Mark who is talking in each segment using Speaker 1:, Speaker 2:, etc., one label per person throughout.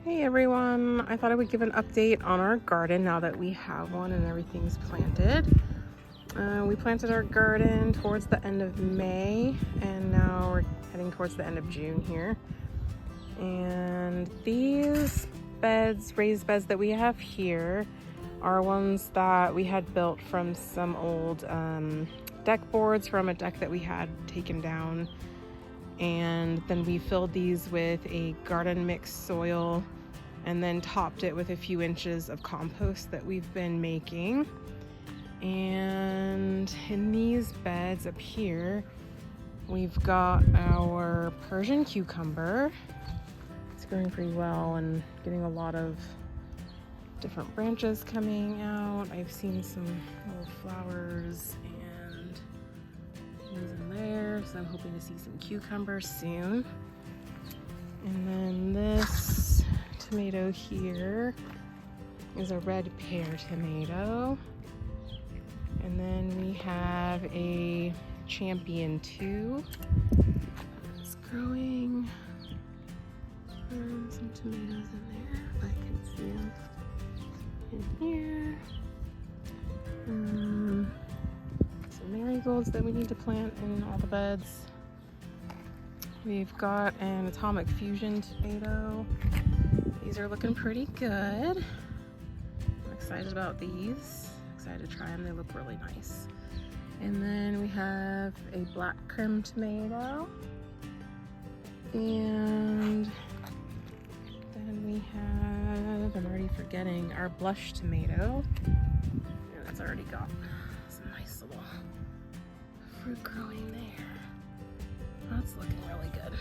Speaker 1: Hey everyone, I thought I would give an update on our garden now that we have one and everything's planted. We planted our garden towards the end of May and now we're heading towards the end of June here. And these beds, raised beds that we have here are ones that we had built from some old deck boards from a deck that we had taken down. And then we filled these with a garden mix soil and then topped it with a few inches of compost that we've been making. And in these beds up here, we've got our Persian cucumber. It's growing pretty well and getting a lot of different branches coming out. I've seen some little flowers and things in there, so I'm hoping to see some cucumbers soon. And then this tomato here is a red pear tomato. And then we have a Champion 2. It's growing. Some tomatoes in there, if I can see them in here. Some marigolds that we need to plant in all the beds. We've got an Atomic Fusion tomato. These are looking pretty good. I'm excited about these. Excited to try them. They look really nice. And then we have a black Krim tomato. And then we have, I'm already forgetting, our blush tomato. And it's already got some nice little fruit growing there. That's looking really good.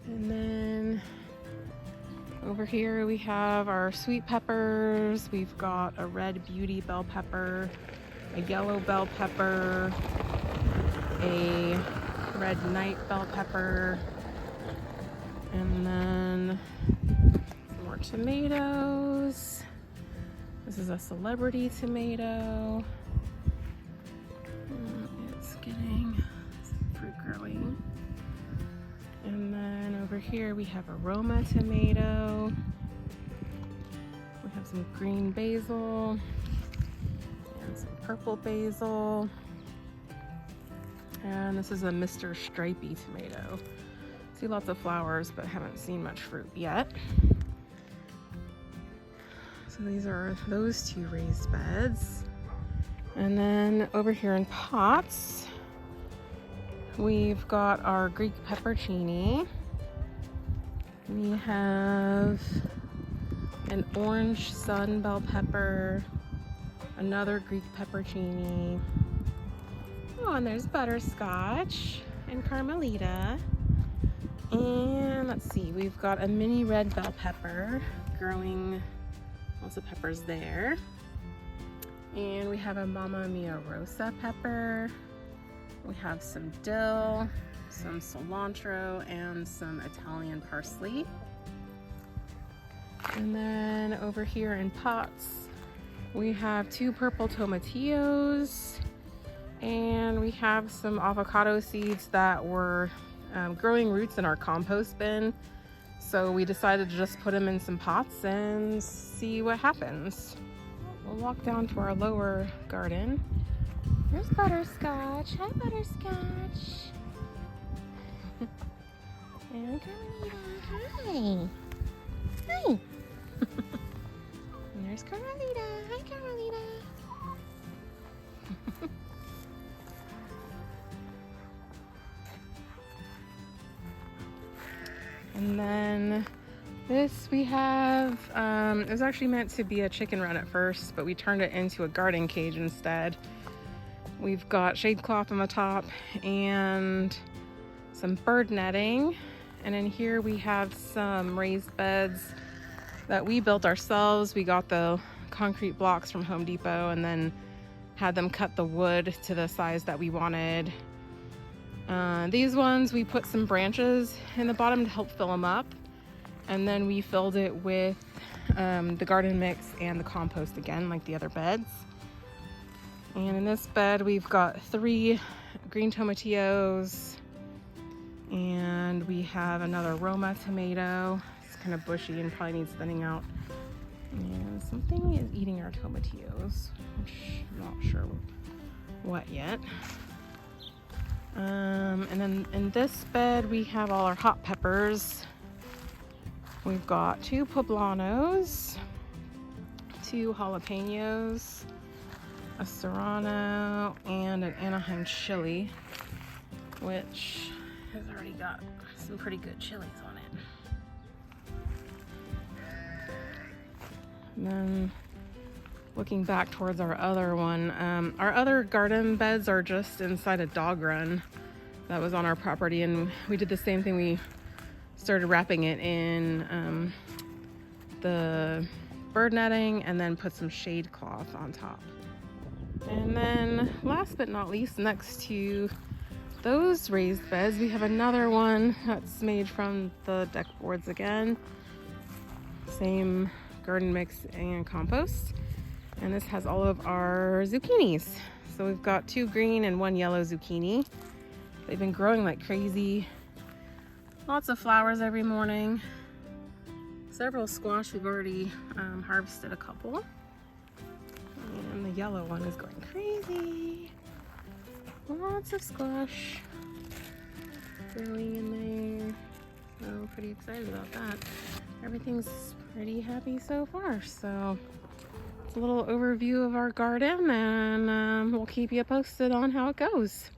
Speaker 1: And then over here we have our sweet peppers. We've got a red beauty bell pepper, a yellow bell pepper, a red night bell pepper, and then some more tomatoes. This is a celebrity tomato. It's getting some fruit growing. And then over here we have a Roma tomato. We have some green basil and some purple basil. And this is a Mr. Stripey tomato. See lots of flowers, but haven't seen much fruit yet. So these are those two raised beds. And then over here in pots, we've got our Greek peppercini. We have an orange sun bell pepper, another Greek peppercini. Oh, and there's butterscotch and carmelita. And let's see, we've got a mini red bell pepper growing, lots of peppers there. And we have a Mamma Mia Rosa pepper. We have some dill, some cilantro, and some Italian parsley. And then over here in pots, we have two purple tomatillos, and we have some avocado seeds that were growing roots in our compost bin. So we decided to just put them in some pots and see what happens. We'll walk down to our lower garden. There's Butterscotch. Hi, Butterscotch. And Carmelita. Hi. Hi. And there's Carmelita. Hi, Carmelita. And then this we have, it was actually meant to be a chicken run at first, but we turned it into a garden cage instead. We've got shade cloth on the top and some bird netting. And in here we have some raised beds that we built ourselves. We got the concrete blocks from Home Depot and then had them cut the wood to the size that we wanted. These ones, we put some branches in the bottom to help fill them up. And then we filled it with the garden mix and the compost again, like the other beds. And in this bed, we've got 3 green tomatillos, and we have another Roma tomato. It's kind of bushy and probably needs thinning out. And something is eating our tomatillos, which I'm not sure what yet. And then in this bed we have all our hot peppers. We've got 2 poblanos, 2 jalapenos, a serrano, and an Anaheim chili, which has already got some pretty good chilies on it. And then looking back towards our other one, our other garden beds are just inside a dog run that was on our property, and we did the same thing. We started wrapping it in the bird netting and then put some shade cloth on top. And then last but not least, next to those raised beds, we have another one that's made from the deck boards again. Same garden mix and compost. And this has all of our zucchinis. So we've got 2 green and 1 yellow zucchini. They've been growing like crazy. Lots of flowers every morning. Several squash, we've already harvested a couple. And the yellow one is going crazy. Lots of squash growing in there. So pretty excited about that. Everything's pretty happy so far. So it's a little overview of our garden, and we'll keep you posted on how it goes.